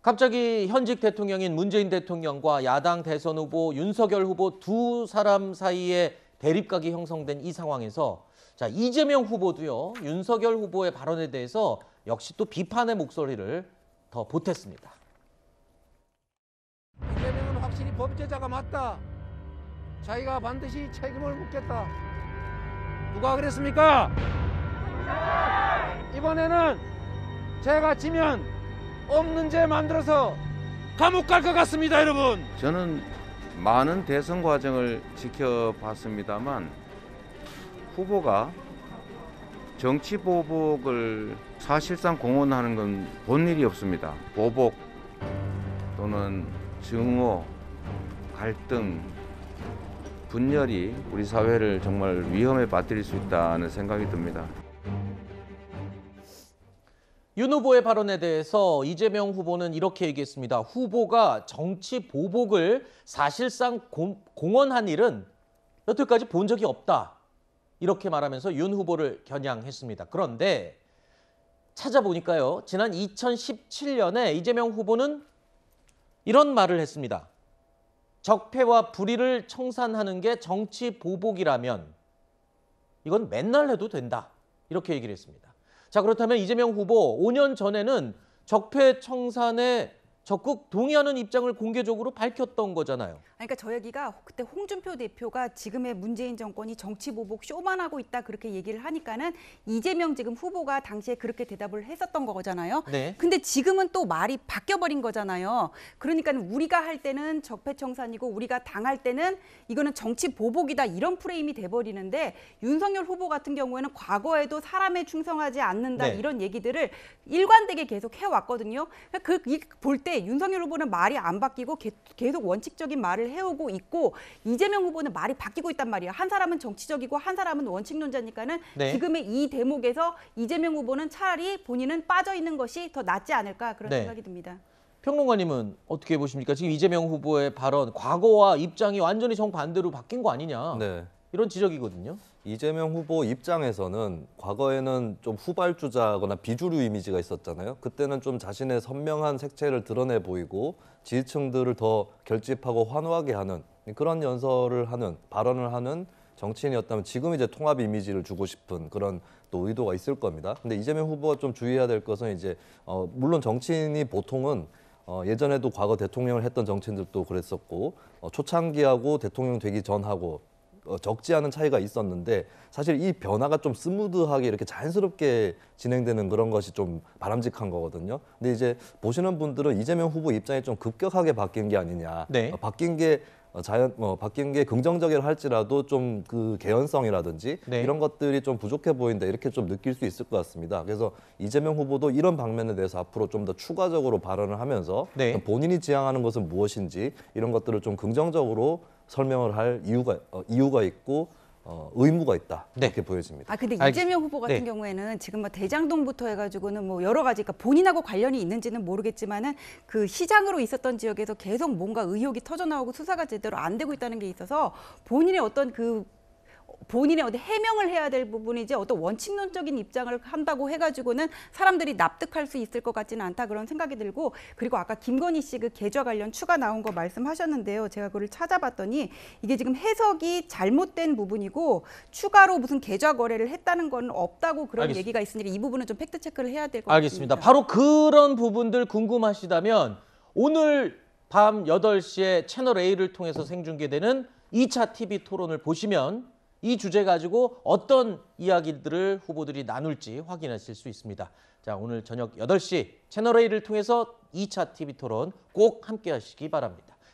갑자기 현직 대통령인 문재인 대통령과 야당 대선 후보 윤석열 후보 두 사람 사이에 대립각이 형성된 이 상황에서 자, 이재명 후보도요, 윤석열 후보의 발언에 대해서 역시 또 비판의 목소리를 더 보탰습니다. 이재명은 확실히 범죄자가 맞다. 자기가 반드시 책임을 묻겠다. 누가 그랬습니까? 이번에는 제가 지면 없는 죄 만들어서 감옥 갈 것 같습니다, 여러분. 저는 많은 대선 과정을 지켜봤습니다만 후보가 정치 보복을 사실상 공언하는 건 본 일이 없습니다. 보복 또는 증오, 갈등, 분열이 우리 사회를 정말 위험에 빠뜨릴 수 있다는 생각이 듭니다. 윤 후보의 발언에 대해서 이재명 후보는 이렇게 얘기했습니다. 후보가 정치 보복을 사실상 공언한 일은 여태까지 본 적이 없다. 이렇게 말하면서 윤 후보를 겨냥했습니다. 그런데 찾아보니까요, 지난 2017년에 이재명 후보는 이런 말을 했습니다. 적폐와 불의를 청산하는 게 정치 보복이라면 이건 맨날 해도 된다. 이렇게 얘기를 했습니다. 자, 그렇다면 이재명 후보 5년 전에는 적폐 청산에 적극 동의하는 입장을 공개적으로 밝혔던 거잖아요. 그러니까 저 얘기가 그때 홍준표 대표가 지금의 문재인 정권이 정치 보복 쇼만 하고 있다 그렇게 얘기를 하니까는 이재명 지금 후보가 당시에 그렇게 대답을 했었던 거잖아요. 네. 근데 지금은 또 말이 바뀌어버린 거잖아요. 그러니까 우리가 할 때는 적폐청산이고 우리가 당할 때는 이거는 정치 보복이다 이런 프레임이 돼버리는데 윤석열 후보 같은 경우에는 과거에도 사람에 충성하지 않는다 네. 이런 얘기들을 일관되게 계속 해왔거든요. 볼 때 윤석열 후보는 말이 안 바뀌고 계속 원칙적인 말을 해오고 있고 이재명 후보는 말이 바뀌고 있단 말이에요. 한 사람은 정치적이고 한 사람은 원칙론자니까는 네. 지금의 이 대목에서 이재명 후보는 차라리 본인은 빠져 있는 것이 더 낫지 않을까 그런 네. 생각이 듭니다. 평론가님은 어떻게 보십니까? 지금 이재명 후보의 발언, 과거와 입장이 완전히 정반대로 바뀐 거 아니냐. 네. 이런 지적이거든요. 이재명 후보 입장에서는 과거에는 좀 후발주자거나 비주류 이미지가 있었잖아요. 그때는 좀 자신의 선명한 색채를 드러내 보이고 지지층들을 더 결집하고 환호하게 하는 그런 연설을 하는, 발언을 하는 정치인이었다면 지금 이제 통합 이미지를 주고 싶은 그런 또 의도가 있을 겁니다. 근데 이재명 후보가 좀 주의해야 될 것은 이제 물론 정치인이 보통은 예전에도 과거 대통령을 했던 정치인들도 그랬었고 초창기하고 대통령 되기 전하고 적지 않은 차이가 있었는데 사실 이 변화가 좀 스무드하게 이렇게 자연스럽게 진행되는 그런 것이 좀 바람직한 거거든요. 근데 이제 보시는 분들은 이재명 후보 입장이 좀 급격하게 바뀐 게 아니냐. 네. 바뀐 게 긍정적이라 할지라도 좀 그 개연성이라든지 네. 이런 것들이 좀 부족해 보인다 이렇게 좀 느낄 수 있을 것 같습니다. 그래서 이재명 후보도 이런 방면에 대해서 앞으로 좀 더 추가적으로 발언을 하면서 네. 본인이 지향하는 것은 무엇인지 이런 것들을 좀 긍정적으로 설명을 할 이유가 있고 의무가 있다 네. 이렇게 보여집니다. 근데 알겠습니다. 이재명 후보 같은 네. 경우에는 지금 뭐 대장동부터 해가지고는 뭐 여러 가지, 그러니까 본인하고 관련이 있는지는 모르겠지만은 그 시장으로 있었던 지역에서 계속 뭔가 의혹이 터져 나오고 수사가 제대로 안 되고 있다는 게 있어서 본인의 어떤 해명을 해야 될 부분이지 어떤 원칙론적인 입장을 한다고 해가지고는 사람들이 납득할 수 있을 것 같지는 않다 그런 생각이 들고, 그리고 아까 김건희 씨 그 계좌 관련 추가 나온 거 말씀하셨는데요. 제가 그걸 찾아봤더니 이게 지금 해석이 잘못된 부분이고 추가로 무슨 계좌 거래를 했다는 건 없다고 그런 알겠습니다. 얘기가 있으니까 이 부분은 좀 팩트 체크를 해야 될 것 알겠습니다. 같습니다. 바로 그런 부분들 궁금하시다면 오늘 밤 8시에 채널A를 통해서 생중계되는 2차 TV 토론을 보시면 이 주제 가지고 어떤 이야기들을 후보들이 나눌지 확인하실 수 있습니다. 자, 오늘 저녁 8시 채널A를 통해서 2차 TV 토론 꼭 함께 하시기 바랍니다.